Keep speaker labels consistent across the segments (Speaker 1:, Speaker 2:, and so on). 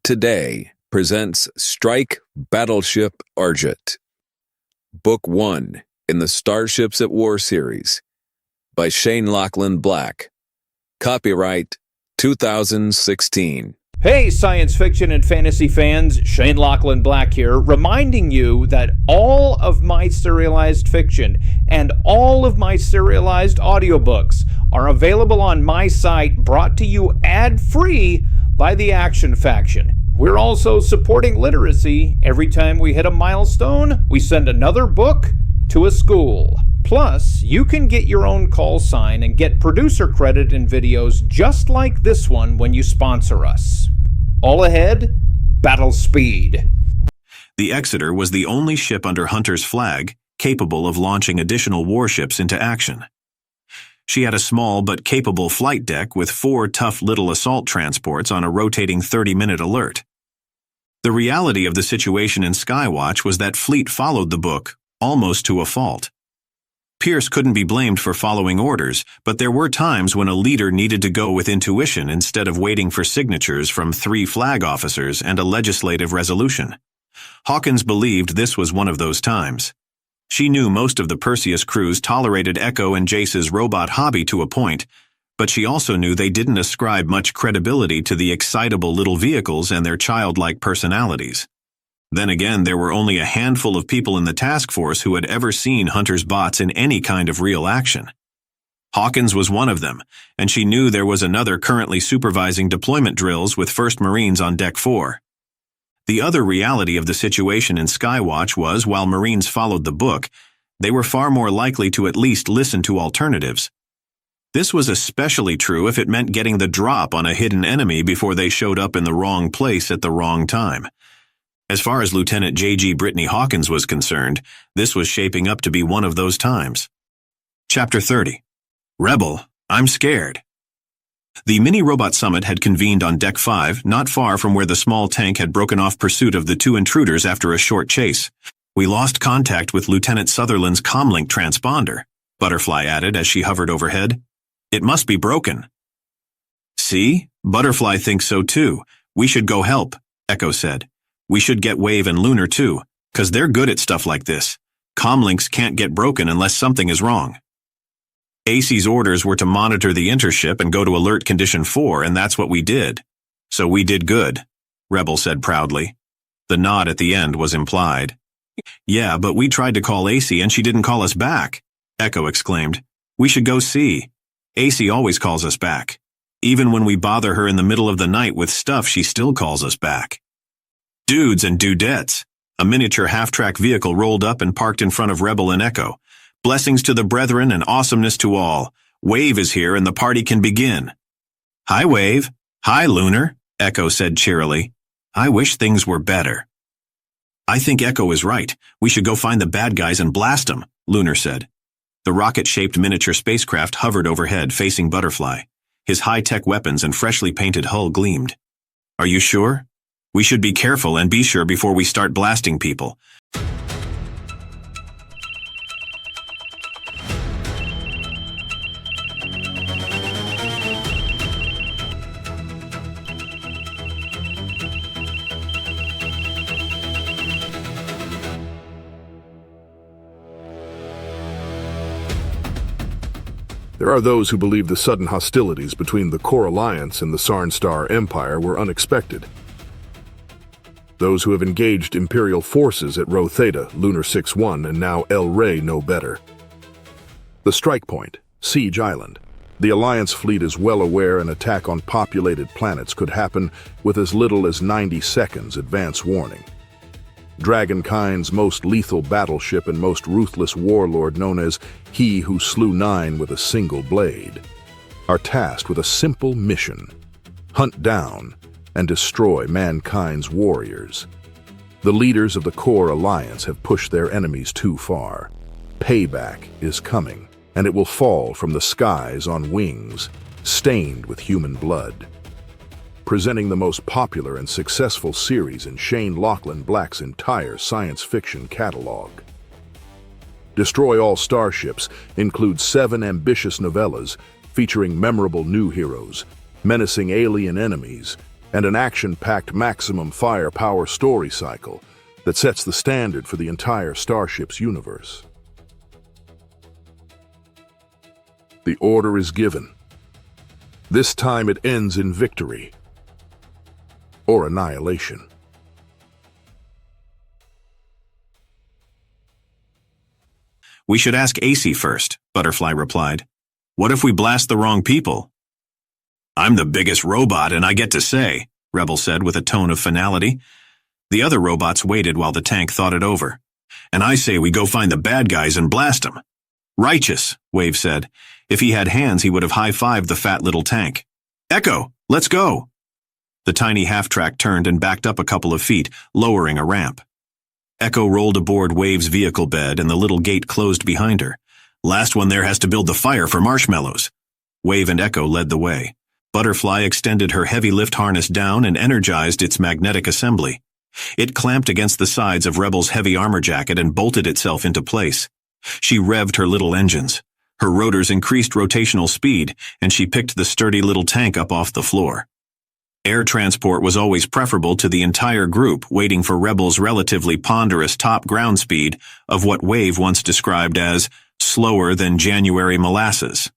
Speaker 1: Today presents Strike Battleship Argent, Book 1 in the Starships at War series, by Shane Lachlan Black. Copyright 2016.
Speaker 2: Hey, science fiction and fantasy fans, Shane Lachlan Black here, reminding you that all of my serialized fiction and all of my serialized audiobooks are available on my site, brought to you ad-free by the Action Faction. We're also supporting literacy. Every time we hit a milestone, we send another book to a school. Plus, you can get your own call sign and get producer credit in videos just like this one when you sponsor us. All ahead, battle speed.
Speaker 3: The Exeter was the only ship under Hunter's flag capable of launching additional warships into action. She had a small but capable flight deck with 4 tough little assault transports on a rotating 30-minute alert. The reality of the situation in Skywatch was that Fleet followed the book, almost to a fault. Pierce couldn't be blamed for following orders, but there were times when a leader needed to go with intuition instead of waiting for signatures from 3 flag officers and a legislative resolution. Hawkins believed this was one of those times. She knew most of the Perseus crews tolerated Echo and Jace's robot hobby to a point, but she also knew they didn't ascribe much credibility to the excitable little vehicles and their childlike personalities. Then again, there were only a handful of people in the task force who had ever seen Hunter's bots in any kind of real action. Hawkins was one of them, and she knew there was another currently supervising deployment drills with 1st Marines on Deck 4. The other reality of the situation in Skywatch was, while Marines followed the book, they were far more likely to at least listen to alternatives. This was especially true if it meant getting the drop on a hidden enemy before they showed up in the wrong place at the wrong time. As far as Lieutenant J.G. Brittany Hawkins was concerned, this was shaping up to be one of those times. Chapter 30. Rebel, I'm scared. The mini-robot summit had convened on Deck 5, not far from where the small tank had broken off pursuit of the 2 intruders after a short chase. We lost contact with Lieutenant Sutherland's comlink transponder, Butterfly added as she hovered overhead. It must be broken. See? Butterfly thinks so too. We should go help, Echo said. We should get Wave and Lunar too, 'cause they're good at stuff like this. Comlinks can't get broken unless something is wrong. AC's orders were to monitor the intership and go to alert condition 4, and that's what we did. So we did good, Rebel said proudly. The nod at the end was implied. Yeah, but we tried to call AC and she didn't call us back, Echo exclaimed. We should go see. AC always calls us back. Even when we bother her in the middle of the night with stuff, she still calls us back. Dudes and dudettes. A miniature half-track vehicle rolled up and parked in front of Rebel and Echo. Blessings to the brethren and awesomeness to all. Wave is here and the party can begin. Hi, Wave. Hi, Lunar, Echo said cheerily. I wish things were better. I think Echo is right. We should go find the bad guys and blast them, Lunar said. The rocket-shaped miniature spacecraft hovered overhead facing Butterfly. His high-tech weapons and freshly painted hull gleamed. Are you sure? We should be careful and be sure before we start blasting people.
Speaker 4: There are those who believe the sudden hostilities between the Core Alliance and the Sarnstar Empire were unexpected. Those who have engaged Imperial forces at Rho Theta, Lunar 6-1, and now El Rey know better. The strike point, Siege Island. The Alliance fleet is well aware an attack on populated planets could happen with as little as 90 seconds advance warning. Dragonkind's most lethal battleship and most ruthless warlord, known as He Who Slew 9 with a Single Blade, are tasked with a simple mission: hunt down and destroy mankind's warriors. The leaders of the Core Alliance have pushed their enemies too far. Payback is coming, and it will fall from the skies on wings, stained with human blood. Presenting the most popular and successful series in Shane Lachlan Black's entire science fiction catalog. Destroy All Starships includes 7 ambitious novellas featuring memorable new heroes, menacing alien enemies, and an action-packed maximum firepower story cycle that sets the standard for the entire Starship's universe. The order is given. This time it ends in victory or annihilation.
Speaker 3: We should ask AC first, Butterfly replied. What if we blast the wrong people? I'm the biggest robot and I get to say, Rebel said with a tone of finality. The other robots waited while the tank thought it over. And I say we go find the bad guys and blast them. Righteous, Wave said. If he had hands, he would have high-fived the fat little tank. Echo, let's go. The tiny half-track turned and backed up a couple of feet, lowering a ramp. Echo rolled aboard Wave's vehicle bed and the little gate closed behind her. Last one there has to build the fire for marshmallows. Wave and Echo led the way. Butterfly extended her heavy lift harness down and energized its magnetic assembly. It clamped against the sides of Rebel's heavy armor jacket and bolted itself into place. She revved her little engines. Her rotors increased rotational speed, and she picked the sturdy little tank up off the floor. Air transport was always preferable to the entire group waiting for Rebel's relatively ponderous top ground speed of what Wave once described as slower than January molasses.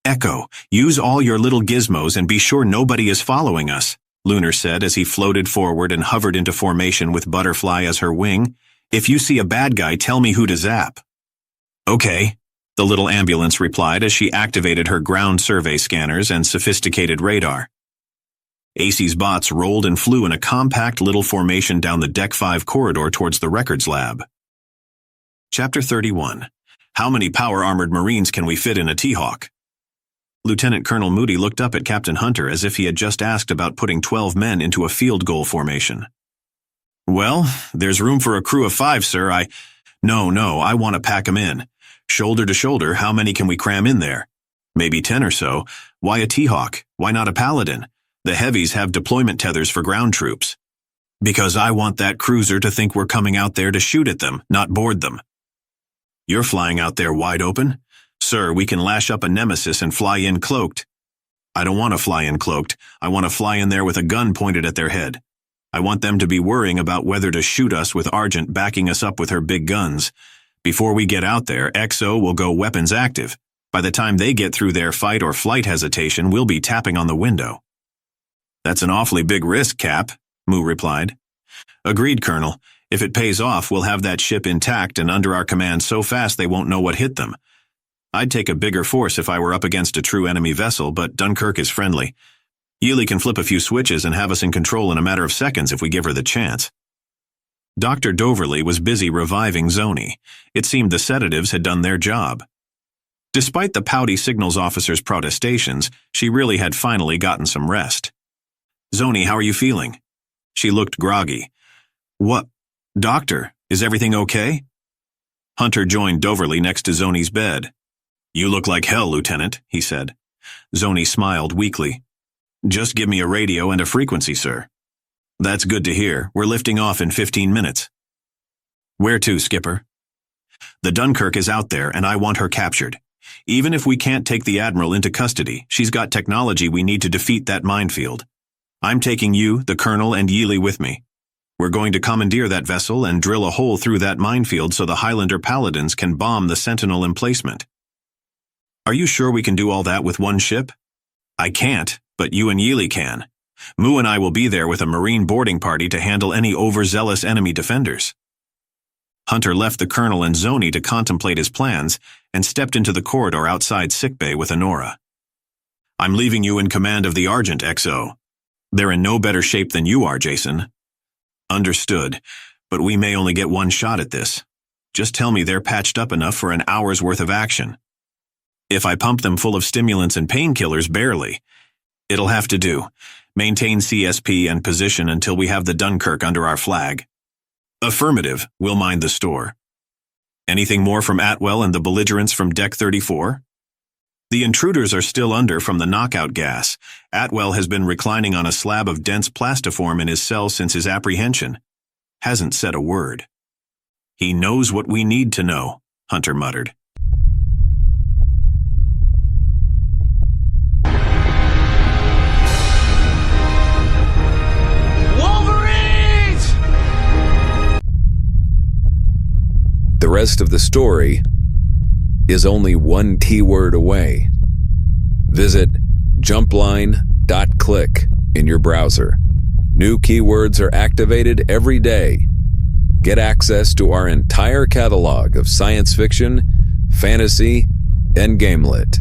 Speaker 3: Echo, use all your little gizmos and be sure nobody is following us, Lunar said as he floated forward and hovered into formation with Butterfly as her wing. If you see a bad guy, tell me who to zap. Okay, the little ambulance replied as she activated her ground survey scanners and sophisticated radar. AC's bots rolled and flew in a compact little formation down the Deck 5 corridor towards the records lab. Chapter 31. How many power-armored Marines can we fit in a T-Hawk? Lieutenant Colonel Moody looked up at Captain Hunter as if he had just asked about putting 12 men into a field goal formation. Well, there's room for a crew of 5, sir. No, I want to pack 'em in. Shoulder to shoulder, how many can we cram in there? Maybe 10 or so. Why a T-Hawk? Why not a Paladin? The heavies have deployment tethers for ground troops. Because I want that cruiser to think we're coming out there to shoot at them, not board them. You're flying out there wide open? Sir, we can lash up a Nemesis and fly in cloaked. I don't want to fly in cloaked. I want to fly in there with a gun pointed at their head. I want them to be worrying about whether to shoot us with Argent backing us up with her big guns. Before we get out there, XO will go weapons active. By the time they get through their fight or flight hesitation, we'll be tapping on the window. That's an awfully big risk, Cap, Moo replied. Agreed, Colonel. If it pays off, we'll have that ship intact and under our command so fast they won't know what hit them. I'd take a bigger force if I were up against a true enemy vessel, but Dunkirk is friendly. Yeely can flip a few switches and have us in control in a matter of seconds if we give her the chance. Dr. Doverly was busy reviving Zoni. It seemed the sedatives had done their job. Despite the pouty signals officer's protestations, she really had finally gotten some rest. Zoni, how are you feeling? She looked groggy. What? Doctor, is everything okay? Hunter joined Doverly next to Zoni's bed. You look like hell, Lieutenant, he said. Zoni smiled weakly. Just give me a radio and a frequency, sir. That's good to hear. We're lifting off in 15 minutes. Where to, Skipper? The Dunkirk is out there, and I want her captured. Even if we can't take the Admiral into custody, she's got technology we need to defeat that minefield. I'm taking you, the Colonel, and Yeely with me. We're going to commandeer that vessel and drill a hole through that minefield so the Highlander Paladins can bomb the Sentinel emplacement. Are you sure we can do all that with one ship? I can't, but you and Yeely can. Moo and I will be there with a Marine boarding party to handle any overzealous enemy defenders. Hunter left the Colonel and Zoni to contemplate his plans and stepped into the corridor outside sickbay with Honora. I'm leaving you in command of the Argent, XO. They're in no better shape than you are, Jason. Understood, but we may only get one shot at this. Just tell me they're patched up enough for an hour's worth of action. If I pump them full of stimulants and painkillers, barely. It'll have to do. Maintain CSP and position until we have the Dunkirk under our flag. Affirmative, we'll mind the store. Anything more from Atwell and the belligerents from Deck 34? The intruders are still under from the knockout gas. Atwell has been reclining on a slab of dense plastiform in his cell since his apprehension. Hasn't said a word. He knows what we need to know, Hunter muttered.
Speaker 1: rest of the story is only one keyword away. Visit jumpline.click in your browser. New keywords are activated every day. Get access to our entire catalog of science fiction, fantasy, and gamelit.